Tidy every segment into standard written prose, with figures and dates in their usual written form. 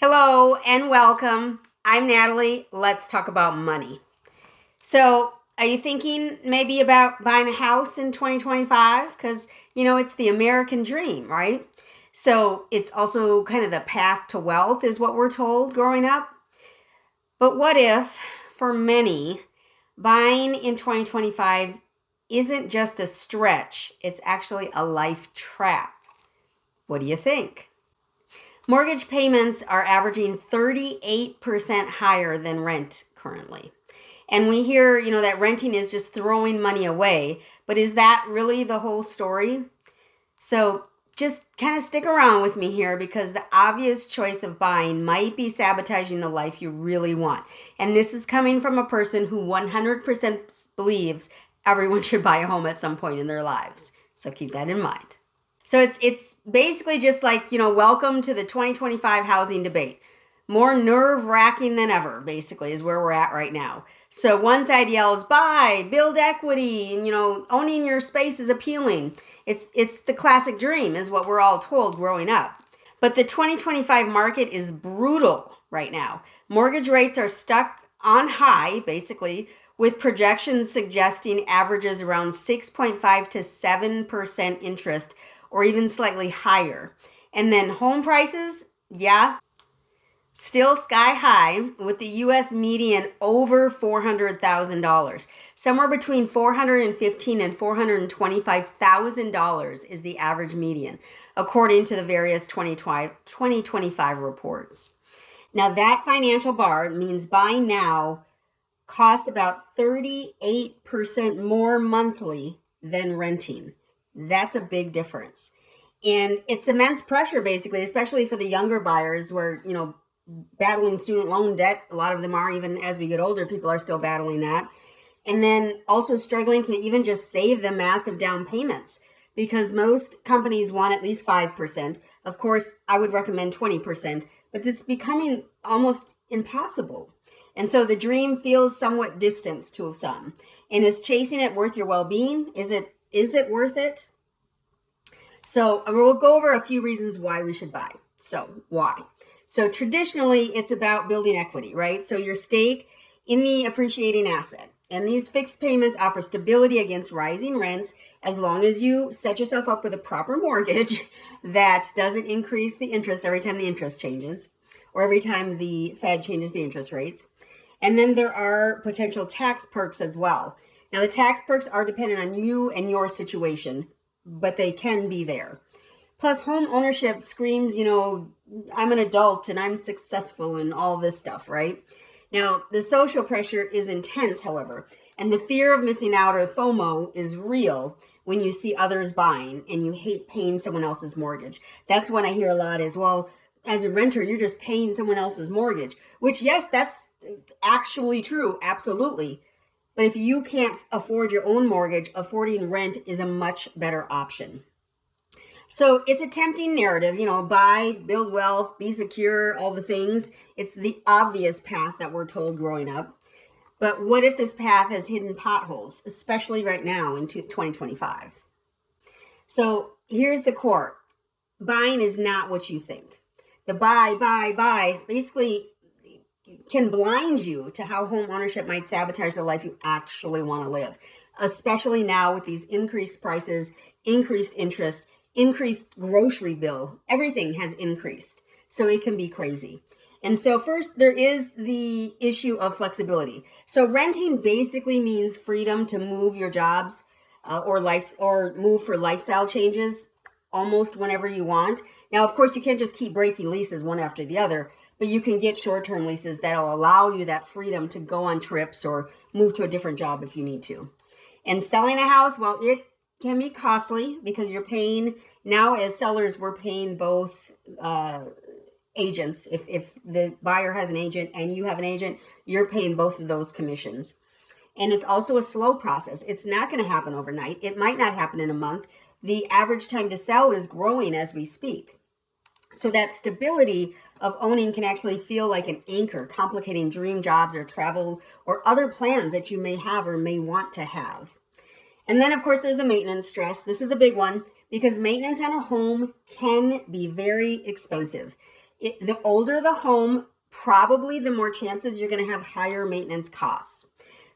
Hello and welcome. I'm Natalie. Let's talk about money. So, are you thinking maybe about buying a house in 2025? Because, it's the American dream, right? So, it's also kind of the path to wealth, is what we're told growing up. But what if, for many, buying in 2025 isn't just a stretch, it's actually a life trap? What do you think? Mortgage payments are averaging 38% higher than rent currently. And we hear, that renting is just throwing money away. But is that really the whole story? So just kind of stick around with me here because the obvious choice of buying might be sabotaging the life you really want. And this is coming from a person who 100% believes everyone should buy a home at some point in their lives. So keep that in mind. So it's basically just like, welcome to the 2025 housing debate. More nerve-wracking than ever, basically, is where we're at right now. So one side yells, buy, build equity, and, owning your space is appealing. It's the classic dream, is what we're all told growing up. But the 2025 market is brutal right now. Mortgage rates are stuck on high, basically, with projections suggesting averages around 6.5 to 7% interest, or even slightly higher. And then home prices, still sky high, with the U.S. median over $400,000. Somewhere between $415,000 and $425,000 is the average median, according to the various 2025 reports. Now, that financial bar means buying now costs about 38% more monthly than renting. That's a big difference. And it's immense pressure, basically, especially for the younger buyers where, battling student loan debt. A lot of them are, even as we get older, people are still battling that. And then also struggling to even just save the massive down payments because most companies want at least 5%. Of course, I would recommend 20%, but it's becoming almost impossible. And so the dream feels somewhat distant to some. And is chasing it worth your well-being? Is it worth it? So we'll go over a few reasons why we should buy. So why? So traditionally, it's about building equity, right? So your stake in the appreciating asset. And these fixed payments offer stability against rising rents as long as you set yourself up with a proper mortgage that doesn't increase the interest every time the interest changes or every time the Fed changes the interest rates. And then there are potential tax perks as well. Now, the tax perks are dependent on you and your situation, but they can be there. Plus, home ownership screams, I'm an adult and I'm successful and all this stuff, right? Now, the social pressure is intense, however, and the fear of missing out, or FOMO, is real when you see others buying and you hate paying someone else's mortgage. That's what I hear a lot is, well, as a renter, you're just paying someone else's mortgage, which, yes, that's actually true, absolutely. But if you can't afford your own mortgage, affording rent is a much better option. So it's a tempting narrative, buy, build wealth, be secure, all the things. It's the obvious path that we're told growing up. But what if this path has hidden potholes, especially right now in 2025? So here's the core. Buying is not what you think. The buy basically can blind you to how home ownership might sabotage the life you actually want to live, especially now with these increased prices, increased interest, increased grocery bill. Everything has increased, so it can be crazy. And so first, there is the issue of flexibility. So renting basically means freedom to move your jobs or move for lifestyle changes almost whenever you want. Now, of course, you can't just keep breaking leases one after the other, but you can get short-term leases that'll allow you that freedom to go on trips or move to a different job if you need to. And selling a house, well, it can be costly because you're paying, now as sellers, we're paying both agents. If the buyer has an agent and you have an agent, you're paying both of those commissions. And it's also a slow process. It's not going to happen overnight. It might not happen in a month. The average time to sell is growing as we speak. So that stability of owning can actually feel like an anchor, complicating dream jobs or travel or other plans that you may have or may want to have. And then, of course, there's the maintenance stress. This is a big one because maintenance on a home can be very expensive. The older the home, probably the more chances you're going to have higher maintenance costs.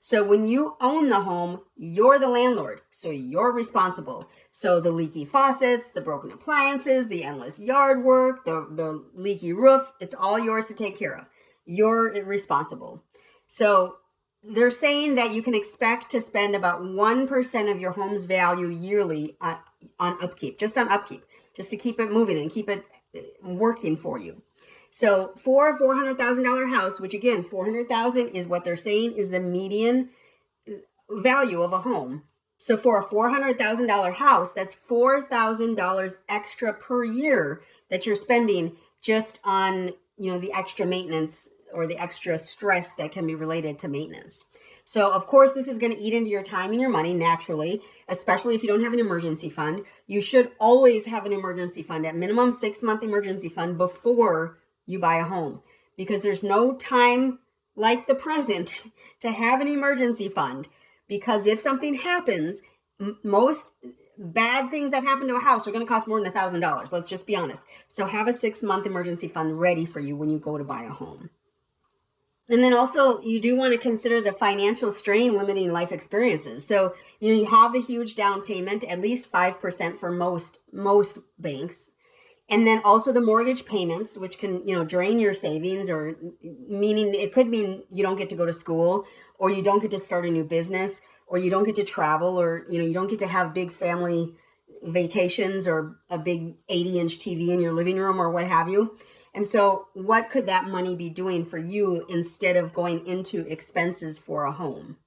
So when you own the home, you're the landlord, so you're responsible. So the leaky faucets, the broken appliances, the endless yard work, the leaky roof, it's all yours to take care of. You're responsible. So they're saying that you can expect to spend about 1% of your home's value yearly on upkeep, just to keep it moving and keep it working for you. So for a $400,000 house, which again, $400,000 is what they're saying is the median value of a home. So for a $400,000 house, that's $4,000 extra per year that you're spending just on, the extra maintenance or the extra stress that can be related to maintenance. So of course, this is going to eat into your time and your money naturally, especially if you don't have an emergency fund. You should always have an emergency fund, at minimum 6-month emergency fund before you buy a home, because there's no time like the present to have an emergency fund, because if something happens, most bad things that happen to a house are going to cost more than $1,000. Let's just be honest. So have a 6-month emergency fund ready for you when you go to buy a home. And then also you do want to consider the financial strain limiting life experiences. So, you have the huge down payment, at least 5% for most banks. And then also the mortgage payments, which can, drain your savings, or meaning it could mean you don't get to go to school, or you don't get to start a new business, or you don't get to travel, or, you don't get to have big family vacations or a big 80-inch TV in your living room or what have you. And so what could that money be doing for you instead of going into expenses for a home?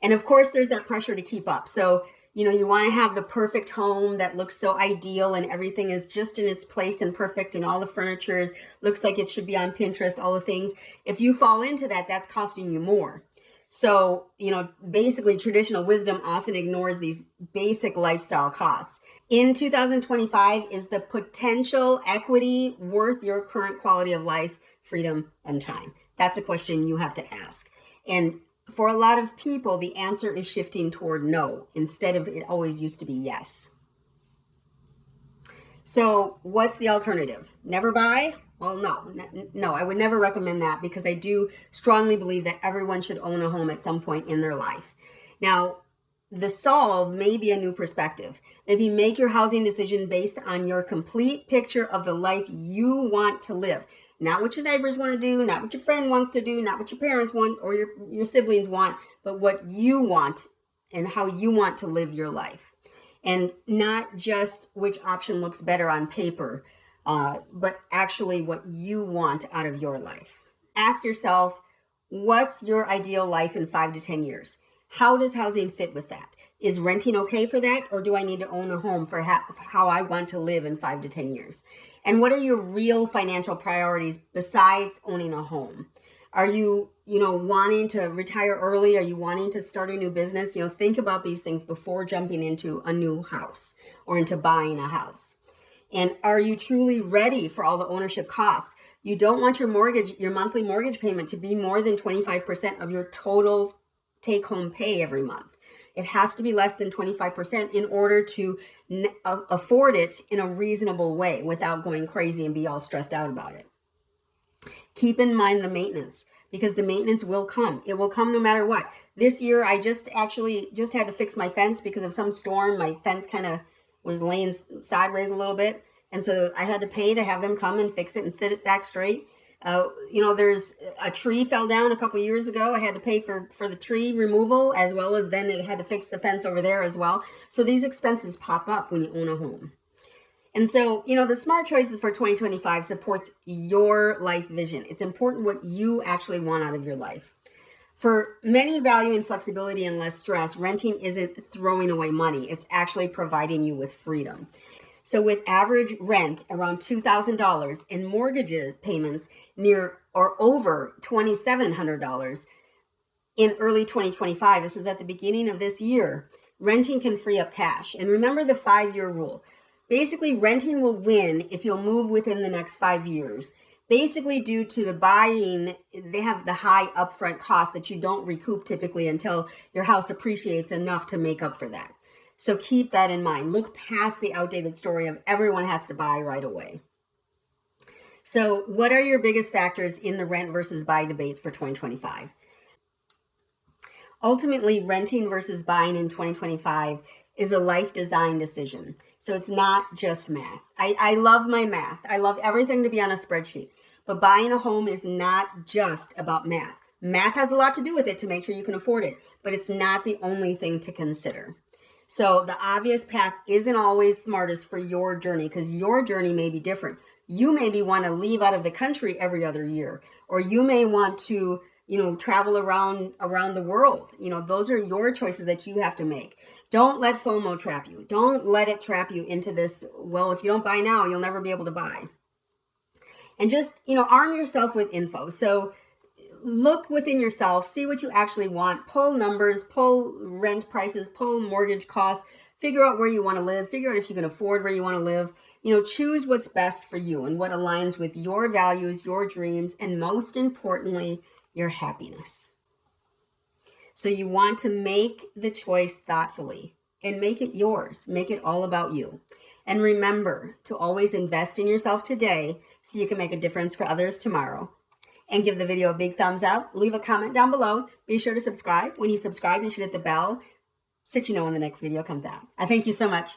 And of course, there's that pressure to keep up. So, you want to have the perfect home that looks so ideal and everything is just in its place and perfect and all the furniture looks like it should be on Pinterest, all the things. If you fall into that, that's costing you more. So, basically traditional wisdom often ignores these basic lifestyle costs. In 2025, is the potential equity worth your current quality of life, freedom, and time? That's a question you have to ask. And for a lot of people, the answer is shifting toward no, instead of it always used to be yes. So what's the alternative? Never buy? Well, no, I would never recommend that, because I do strongly believe that everyone should own a home at some point in their life. Now, the solve may be a new perspective. Maybe make your housing decision based on your complete picture of the life you want to live. Not what your neighbors want to do, not what your friend wants to do, not what your parents want or your siblings want, but what you want and how you want to live your life. And not just which option looks better on paper, but actually what you want out of your life. Ask yourself, what's your ideal life in 5 to 10 years? How does housing fit with that? Is renting okay for that? Or do I need to own a home for how I want to live in 5 to 10 years? And what are your real financial priorities besides owning a home? Are you, wanting to retire early? Are you wanting to start a new business? Think about these things before jumping into a new house or into buying a house. And are you truly ready for all the ownership costs? You don't want your monthly mortgage payment to be more than 25% of your total take-home pay every month. It has to be less than 25% in order to afford it in a reasonable way without going crazy and be all stressed out about it. Keep in mind the maintenance, because the maintenance will come. It will come no matter what. This year, I just had to fix my fence because of some storm. My fence kind of was laying sideways a little bit. And so I had to pay to have them come and fix it and sit it back straight. There's a tree fell down a couple years ago. I had to pay for the tree removal, as well as then it had to fix the fence over there as well. So these expenses pop up when you own a home. And so, the Smart Choices for 2025 supports your life vision. It's important what you actually want out of your life. For many valuing flexibility and less stress, renting isn't throwing away money. It's actually providing you with freedom. So with average rent around $2,000 and mortgage payments near or over $2,700 in early 2025, this was at the beginning of this year, renting can free up cash. And remember the 5-year rule. Basically, renting will win if you'll move within the next 5 years. Basically, due to the buying, they have the high upfront cost that you don't recoup typically until your house appreciates enough to make up for that. So keep that in mind. Look past the outdated story of everyone has to buy right away. So what are your biggest factors in the rent versus buy debate for 2025? Ultimately, renting versus buying in 2025 is a life design decision. So it's not just math. I love my math. I love everything to be on a spreadsheet. But buying a home is not just about math. Math has a lot to do with it to make sure you can afford it, but it's not the only thing to consider. So the obvious path isn't always smartest for your journey, because your journey may be different. You maybe want to leave out of the country every other year, or you may want to, travel around the world. Those are your choices that you have to make. Don't let FOMO trap you. Don't let it trap you into this, well, if you don't buy now, you'll never be able to buy. And just, arm yourself with info. So look within yourself, see what you actually want, pull numbers, pull rent prices, pull mortgage costs, figure out where you want to live, figure out if you can afford where you want to live. Choose what's best for you and what aligns with your values, your dreams, and most importantly, your happiness. So you want to make the choice thoughtfully and make it yours. Make it all about you. And remember to always invest in yourself today so you can make a difference for others tomorrow. And give the video a big thumbs up. Leave a comment down below. Be sure to subscribe. When you subscribe, you should hit the bell so that you know when the next video comes out. I thank you so much.